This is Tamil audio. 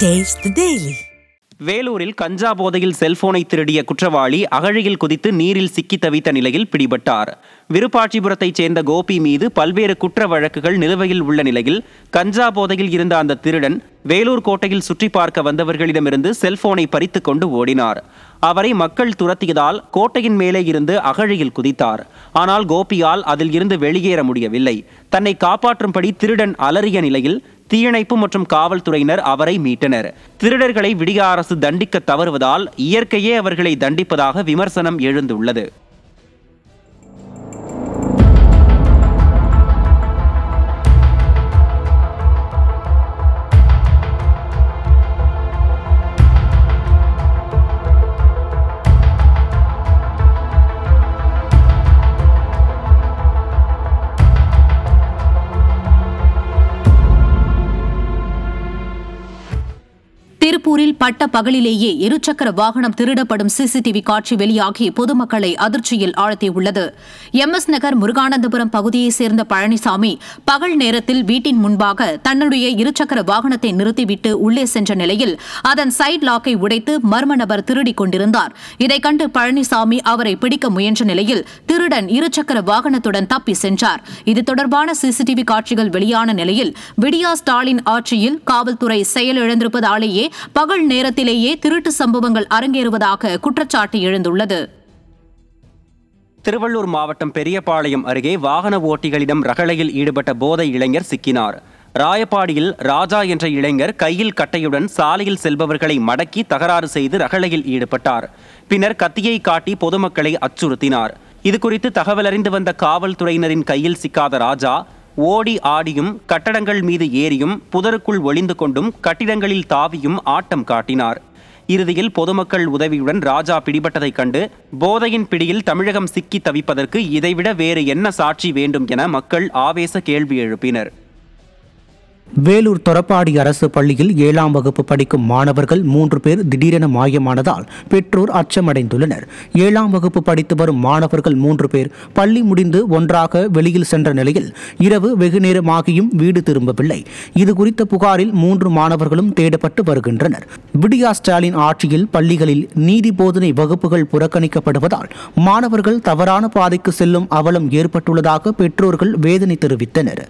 Taste the Daily. வேலூரில் கஞ்சா போதையில் செல்போனை திருடிய குற்றவாளி அகழியில் குதித்து நீரில் சிக்கி தவித்த நிலையில் பிடிபட்டார். விருப்பாட்சிபுரத்தைச் சேர்ந்த கோபி மீது பல்வேறு குற்ற வழக்குகள் நிலுவையில் உள்ள நிலையில் கஞ்சா போதையில் இருந்த அந்த திருடன் வேலூர் கோட்டையில் சுற்றி பார்க்க வந்தவர்களிடமிருந்து செல்போனை பறித்து கொண்டு ஓடினார். அவரை மக்கள் துரத்தியதால் கோட்டையின் மேலே இருந்து அகழியில் குதித்தார். ஆனால் கோபியால் அதில் இருந்து வெளியேற முடியவில்லை. தன்னை காப்பாற்றும்படி திருடன் அலறிய நிலையில் தீயணைப்பு மற்றும் காவல்துறையினர் அவரை மீட்டனர். திருடர்களை விடிய அரசு தண்டிக்க தவறுவதால் இயற்கையே அவர்களை தண்டிப்பதாக விமர்சனம் எழுந்துள்ளது. திருப்பூரில் பட்ட பகலிலேயே இருசக்கர வாகனம் திருடப்படும் சிசிடிவி காட்சி வெளியாகி பொதுமக்களை அதிர்ச்சியில் ஆழ்த்தியுள்ளது. எம்எஸ் நகர் முருகானந்தபுரம் பகுதியைச் சேர்ந்த பழனிசாமி பகல் நேரத்தில் வீட்டின் முன்பாக தன்னுடைய இருசக்கர வாகனத்தை நிறுத்திவிட்டு உள்ளே சென்ற நிலையில் அதன் சைட் லாக்கை உடைத்து மர்ம நபர் திருடிக் கொண்டிருந்தார். இதைக் கண்டு பழனிசாமி அவரை பிடிக்க முயன்ற நிலையில் திருடன் இருசக்கர வாகனத்துடன் தப்பி சென்றார். இது தொடர்பான சிசிடிவி காட்சிகள் வெளியான நிலையில் விடியா ஸ்டாலின் ஆட்சியில் காவல்துறை செயலிழந்திருப்பதாலேயே பகல் நேரத்திலேயே திருட்டு சம்பவங்கள் அரங்கேறுவதாக குற்றச்சாட்டு எழுந்துள்ளது. திருவள்ளூர் மாவட்டம் பெரியபாளையம் அருகே வாகன ஓட்டிகளிடம் ரகளையில் ஈடுபட்ட போதை இளைஞர் சிக்கினார். ராயப்பாடியில் ராஜா என்ற இளைஞர் கையில் கட்டையுடன் சாலையில் செல்பவர்களை மடக்கி தகராறு செய்து ரகளையில் ஈடுபட்டார். பின்னர் கத்தியை காட்டி பொதுமக்களை அச்சுறுத்தினார். இதுகுறித்து தகவலறிந்து வந்த காவல்துறையினரின் கையில் சிக்காத ராஜா ஓடி ஆடியும் கட்டடங்கள் மீது ஏறியும் புதருக்குள் ஒளிந்து கொண்டும் கட்டிடங்களில் தாவியும் ஆட்டம் காட்டினார். இறுதியில் பொதுமக்கள் உதவியுடன் ராஜா பிடிபட்டதைக் கண்டு போதையின் பிடியில் தமிழகம் சிக்கி தவிப்பதற்கு இதைவிட வேறு என்ன சாட்சி வேண்டும் என மக்கள் ஆவேச கேள்வி எழுப்பினர். வேலூர் தொரப்பாடி அரசு பள்ளியில் 7ஆம் வகுப்பு படிக்கும் மாணவர்கள் 3 பேர் திடீரென மாயமானதால் பெற்றோர் அச்சமடைந்துள்ளனர். 7ஆம் வகுப்பு படித்து வரும் மாணவர்கள் 3 பேர் பள்ளி முடிந்து ஒன்றாக வெளியில் சென்ற நிலையில் இரவு வெகு நேரமாகியும் வீடு திரும்பவில்லை. இதுகுறித்த புகாரில் 3 மாணவர்களும் தேடப்பட்டு வருகின்றனர். விடியா ஸ்டாலின் ஆட்சியில் பள்ளிகளில் நீதி போதனை வகுப்புகள் புறக்கணிக்கப்படுவதால் மாணவர்கள் தவறான பாதைக்கு செல்லும் அவலம் ஏற்பட்டுள்ளதாக பெற்றோர்கள் வேதனை தெரிவித்தனர்.